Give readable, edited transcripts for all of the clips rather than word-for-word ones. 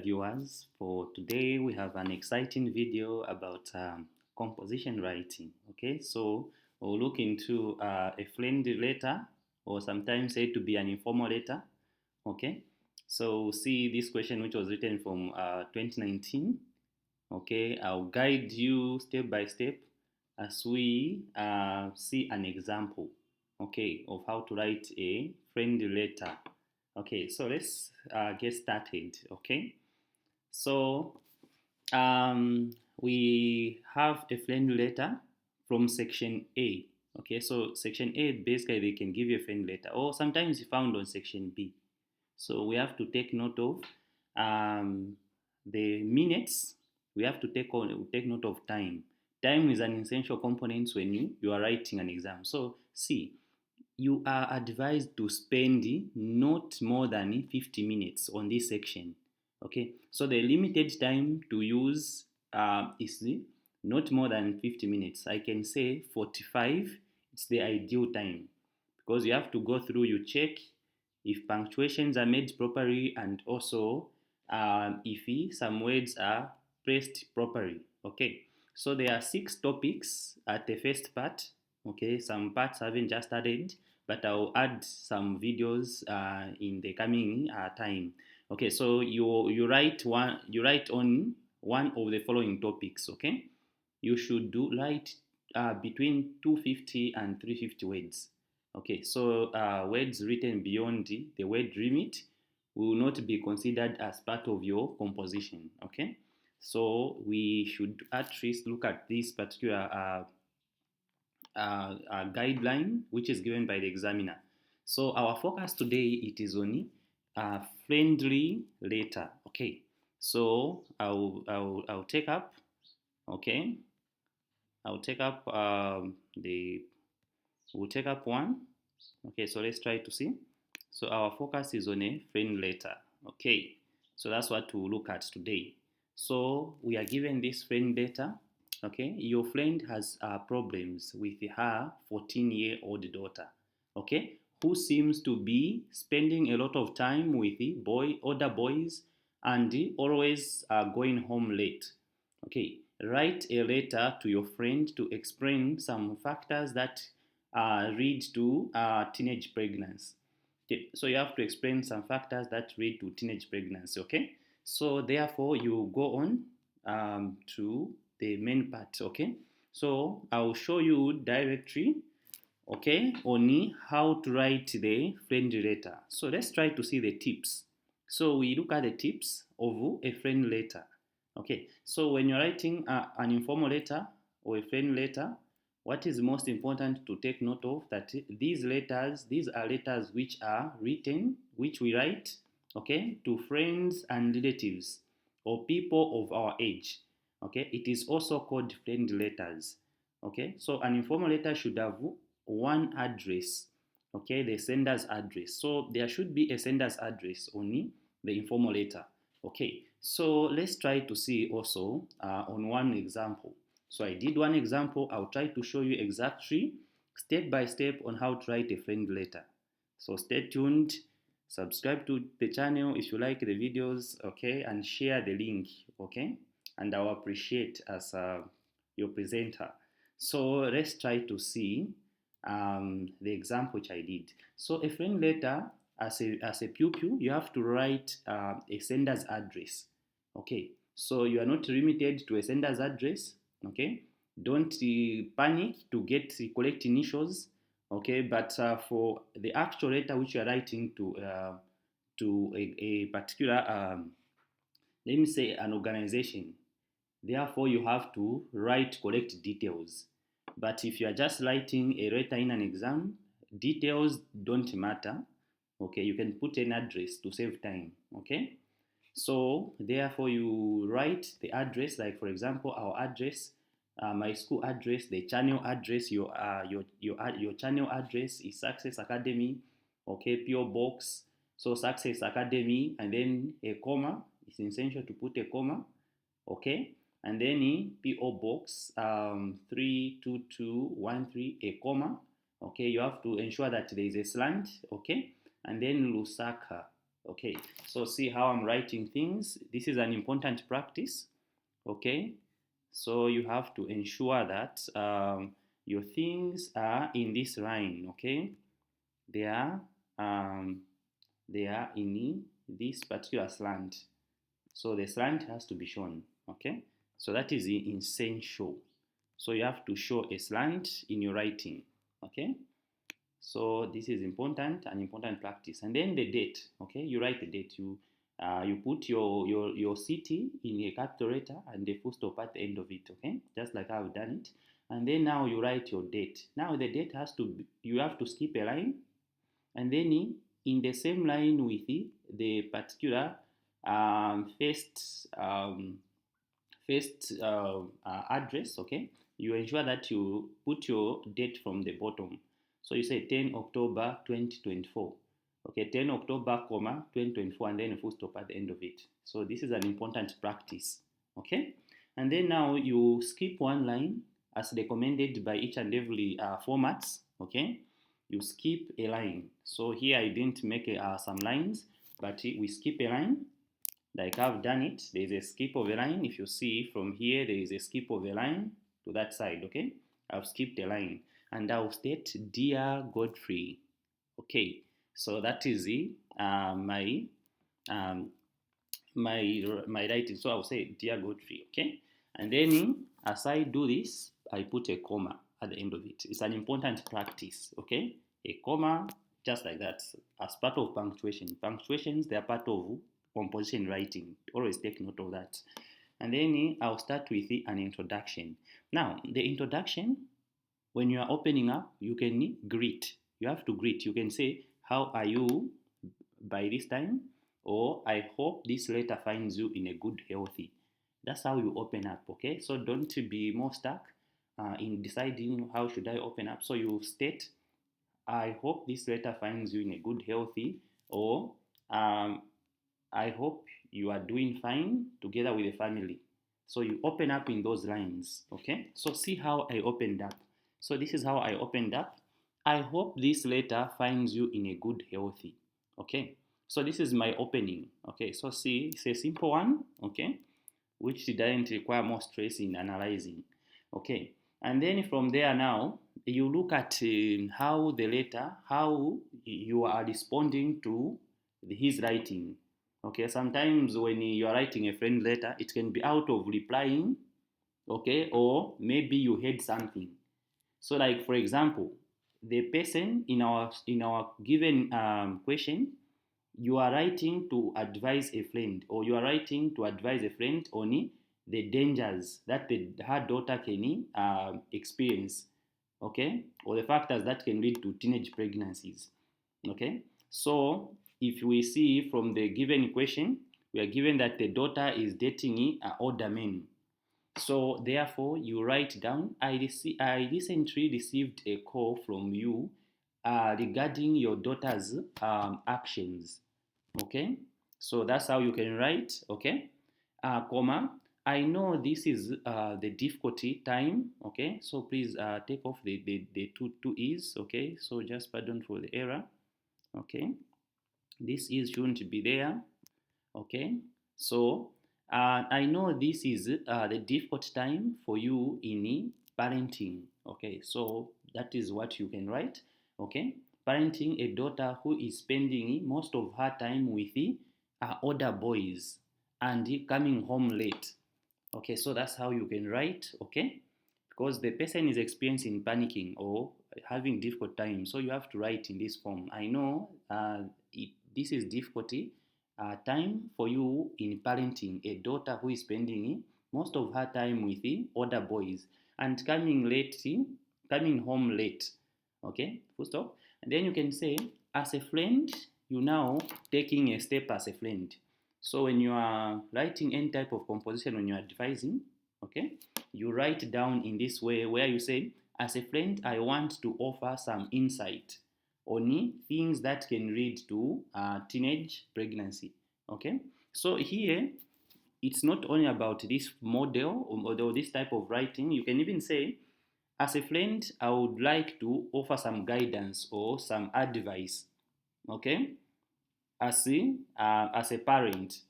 Viewers, for today we have an exciting video about composition writing. Okay, so we'll look into a friendly letter, or sometimes said to be an informal letter. Okay, so we'll see this question which was written from 2019. Okay, I'll guide you step by step as we see an example, okay, of how to write a friendly letter. Okay, so let's get started. Okay, so we have a friend letter from section A. Okay, so section A basically they can give you a friend letter, or sometimes found on section B. So we have to take note of the minutes. We have to take note of time. Time is an essential component when you are writing an exam. So see, you are advised to spend not more than 50 minutes on this section. Okay, so the limited time to use is not more than 50 minutes. I can say 45. It's the ideal time because you have to go through, you check if punctuations are made properly, and also if some words are placed properly. Okay, so there are 6 topics at the first part. Okay, some parts haven't just added, but I'll add some videos in the coming time. Okay, so you write on one of the following topics. Okay, you should do write between 250 and 350 words. Okay, so words written beyond the word limit will not be considered as part of your composition. Okay, so we should at least look at this particular guideline which is given by the examiner. So our focus today it is on a friendly letter. Okay, so I'll take up. Okay, I'll take up the we'll take up one. Okay, so let's try to see. So our focus is on a friend letter. Okay, so that's what we'll look at today. So we are given this friend letter. Okay, your friend has problems with her 14-year-old daughter. Okay, who seems to be spending a lot of time with the older boys, and always going home late. Okay, write a letter to your friend to explain some factors that lead to teenage pregnancy. Okay, so you have to explain some factors that lead to teenage pregnancy. Okay, so therefore you go on to the main part. Okay, so I'll show you directly, okay, on how to write the friend letter. So let's try to see the tips. So we look at the tips of a friend letter. Okay, so when you're writing an informal letter or a friend letter, what is most important to take note of that these are letters which are written, which we write, okay, to friends and relatives or people of our age. Okay, it is also called friend letters. Okay, so an informal letter should have one address, okay, the sender's address. So there should be a sender's address on the informal letter. Okay, so let's try to see also on one example. So I did one example. I'll try to show you exactly step by step on how to write a friend letter. So stay tuned, subscribe to the channel if you like the videos, okay, and share the link, okay, and I'll appreciate as your presenter. So let's try to see the example which I did. So a friend letter, as a pupil, you have to write a sender's address. Okay, so you are not limited to a sender's address. Okay, don't panic to get correct initials. Okay, but for the actual letter which you are writing to a particular let me say an organization, therefore you have to write correct details. But if you are just writing a letter in an exam, details don't matter. Okay, you can put an address to save time. Okay, so therefore you write the address, like for example our address, my school address, the channel address, your channel address is Success Academy. Okay, PO Box, so Success Academy, and then a comma. It's essential to put a comma. Okay, and then in PO Box 32213, a comma. Okay, you have to ensure that there is a slant. Okay, and then Lusaka. Okay, so see how I'm writing things. This is an important practice. Okay, so you have to ensure that your things are in this line. Okay, they are um, they are in this particular slant. So the slant has to be shown. Okay, so that is essential. So you have to show a slant in your writing. Okay, so this is important, an important practice. And then the date. Okay, you write the date. You put your city in a capital letter and the full stop at the end of it. Okay, just like I've done it. And then now you write your date. Now the date has to be, you have to skip a line, and then in the same line with the particular first address. Okay, you ensure that you put your date from the bottom. So you say 10 October 2024. Okay, 10 October, comma 2024, and then a full stop at the end of it. So this is an important practice. Okay, and then now you skip one line as recommended by each and every formats. Okay, you skip a line. So here I didn't make some lines, but we skip a line like I've done it. There is a skip of a line. If you see from here, there is a skip of a line to that side. Okay, I've skipped a line, and I'll state dear Godfrey. Okay, so that is my um, my writing. So I'll say dear Godfrey. Okay, and then as I do this, I put a comma at the end of it. It's an important practice. Okay, a comma just like that as part of punctuation. Punctuations, they are part of composition writing. Always take note of that. And then I'll start with an introduction. Now, the introduction, when you are opening up, you can greet. You have to greet. You can say, how are you by this time? Or I hope this letter finds you in a good healthy. That's how you open up, okay? So don't be more stuck in deciding how should I open up. So you state, I hope this letter finds you in a good healthy, or um, I hope you are doing fine together with the family. So you open up in those lines, okay? So see how I opened up. So this is how I opened up. I hope this letter finds you in a good healthy, okay? So this is my opening, okay? So see, it's a simple one, okay? Which doesn't require more stress in analyzing, okay? And then from there now, you look at how the letter, how you are responding to his writing. Okay, sometimes when you are writing a friend letter, it can be out of replying, okay, or maybe you heard something. So, like for example, the person in our given question, you are writing to advise a friend, or you are writing to advise a friend on the dangers that her daughter can experience, okay, or the factors that can lead to teenage pregnancies, okay. So if we see from the given question, we are given that the daughter is dating an older man. So therefore, you write down, I recently received a call from you regarding your daughter's actions. Okay, so that's how you can write. Okay, comma. I know this is the difficulty time. Okay, so please take off the two is. Okay, so just pardon for the error. Okay, this is shouldn't be there. Okay, so I know this is the difficult time for you in parenting. Okay, so that is what you can write. Okay, parenting a daughter who is spending most of her time with older boys and coming home late. Okay, so that's how you can write. Okay, because the person is experiencing panicking or having difficult time, so you have to write in this form. I know this is difficulty time for you in parenting a daughter who is spending most of her time with the older boys and coming home late. Okay, full stop. And then you can say, as a friend, you now taking a step as a friend. So when you are writing any type of composition, when you are devising, okay, you write down in this way where you say, as a friend, I want to offer some insight on things that can lead to teenage pregnancy. Okay, so here it's not only about this model or this type of writing. You can even say, as a friend, I would like to offer some guidance or some advice. Okay, as a parent,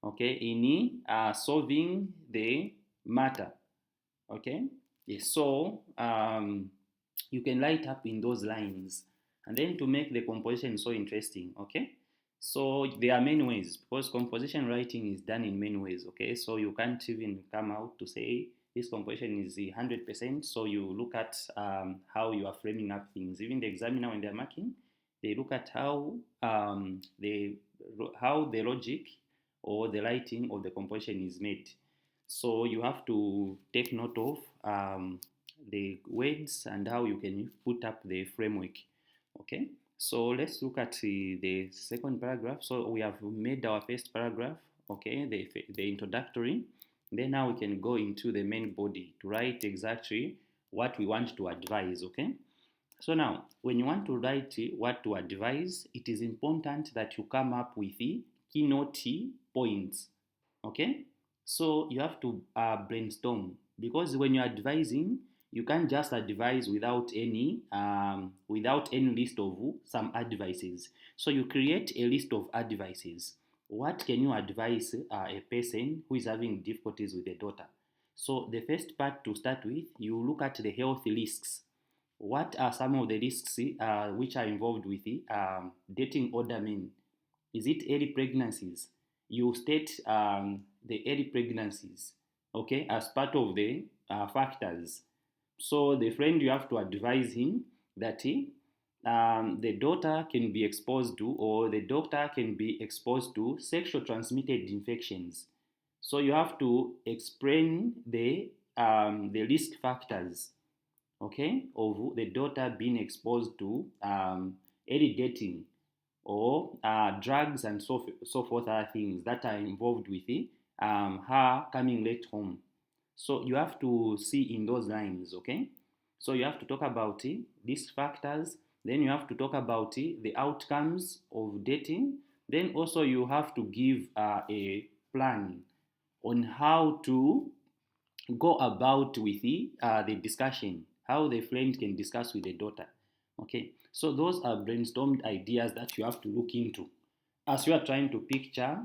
okay, in solving the matter, okay. Yes, so you can light up in those lines, and then to make the composition so interesting, okay. So there are many ways, because composition writing is done in many ways, okay. So you can't even come out to say this composition is 100%. So you look at how you are framing up things. Even the examiner, when they're marking, they look at how the logic or the writing of the composition is made. So you have to take note of the words and how you can put up the framework. Okay. So let's look at the second paragraph. So we have made our first paragraph. Okay, the introductory. Then now we can go into the main body to write exactly what we want to advise. Okay. So now, when you want to write what to advise, it is important that you come up with the keynote points. Okay? So you have to brainstorm, because when you're advising, you can't just advise without any list of some advices. So you create a list of advices. What can you advise a person who is having difficulties with a daughter? So the first part to start with, you look at the health risks. What are some of the risks which are involved with dating older men? Is it early pregnancies? You state the early pregnancies, okay, as part of the factors. So the friend, you have to advise him that the daughter can be exposed to, or the doctor can be exposed to sexual transmitted infections. So you have to explain the risk factors, okay, of the daughter being exposed to early dating, or drugs and so forth, other things that are involved with it, her coming late home. So you have to see in those lines, okay. So you have to talk about these factors, then you have to talk about the outcomes of dating, then also you have to give a plan on how to go about with the discussion, how the friend can discuss with the daughter. Okay, so those are brainstormed ideas that you have to look into as you are trying to picture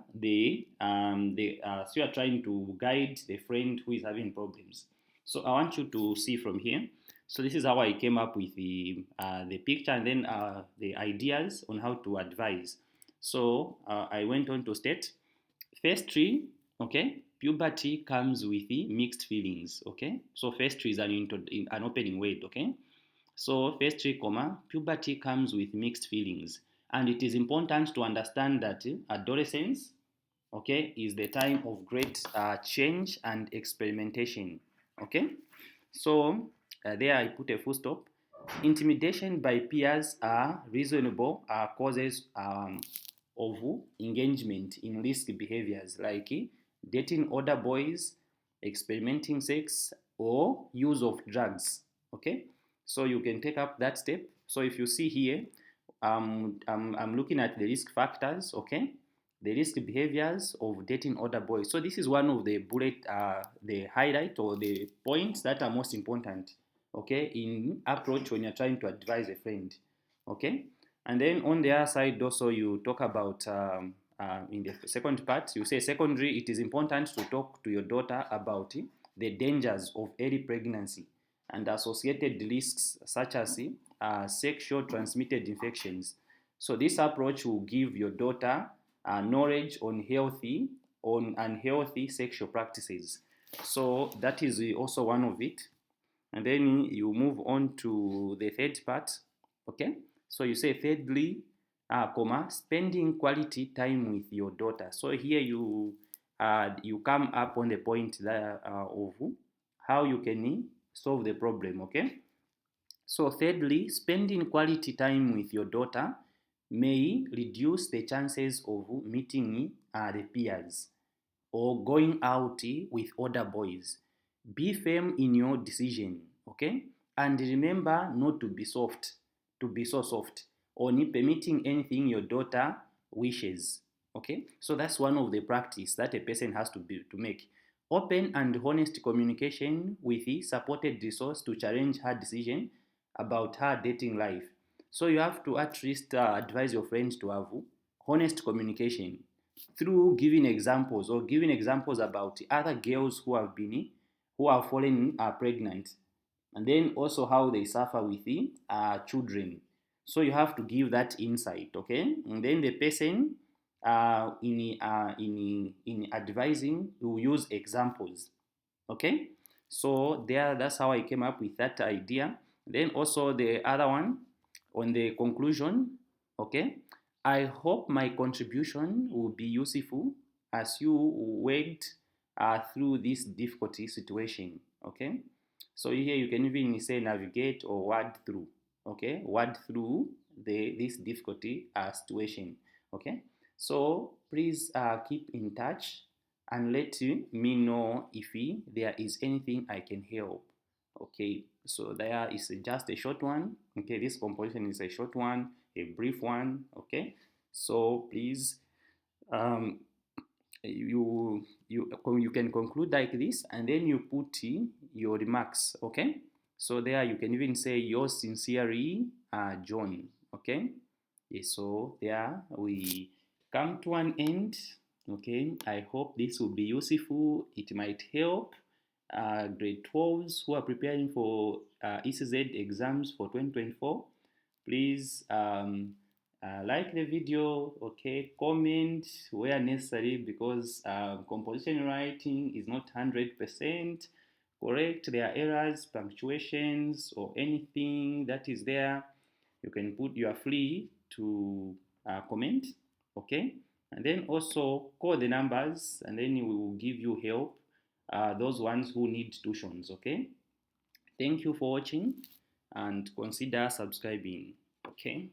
as you are trying to guide the friend who is having problems. So I want you to see from here. So this is how I came up with the picture, and then the ideas on how to advise. So I went on to state, first tree, okay, puberty comes with the mixed feelings, okay. So first tree is an opening word, okay. So first tree, comma, puberty comes with mixed feelings. And it is important to understand that adolescence, okay, is the time of great change and experimentation, okay. So there I put a full stop. Intimidation by peers are reasonable causes of engagement in risky behaviors like dating older boys, experimenting sex, or use of drugs. Okay, so you can take up that step. So if you see here, I'm looking at the risk factors. Okay, the risk behaviors of dating older boys. So this is one of the the highlight or the points that are most important, okay, in approach when you're trying to advise a friend, okay. And then on the other side also you talk about in the second part, you say secondary, it is important to talk to your daughter about the dangers of early pregnancy and associated risks such as sexual transmitted infections. So this approach will give your daughter knowledge on unhealthy sexual practices. So that is also one of it. And then you move on to the third part, okay. So you say thirdly, spending quality time with your daughter. So here you come up on the point that, of how you can solve the problem, okay. So thirdly, spending quality time with your daughter may reduce the chances of meeting the peers or going out with other boys. Be firm in your decision, okay? And remember not to be soft, to be so soft, only permitting anything your daughter wishes, okay? So that's one of the practice that a person has to make. Open and honest communication with the supported resource to challenge her decision about her dating life. So you have to at least advise your friends to have honest communication through giving examples or giving examples about other girls who have fallen pregnant, and then also how they suffer with the children. So you have to give that insight, okay? And then the person in advising will use examples, okay? So that's how I came up with that idea. Then also the other one on the conclusion, okay? I hope my contribution will be useful as you wade through this difficult situation, okay? So here you can even say navigate or wade through, okay? Wade through this difficulty situation, okay? So please keep in touch and let me know if there is anything I can help. Okay, so there is just a short one. Okay, this composition is a short one, a brief one. Okay, so please, um, you can conclude like this, and then you put your remarks. Okay, so there you can even say yours sincerely, John. Okay, yeah, so there we come to an end. Okay, I hope this will be useful. It might help grade 12s who are preparing for ECZ exams for 2024. Please like the video, okay, comment where necessary, because composition writing is not 100% correct. There are errors, punctuations, or anything that is there. You are free to comment, okay? And then also call the numbers, and then we will give you help, those ones who need tuitions, okay? Thank you for watching, and consider subscribing, okay?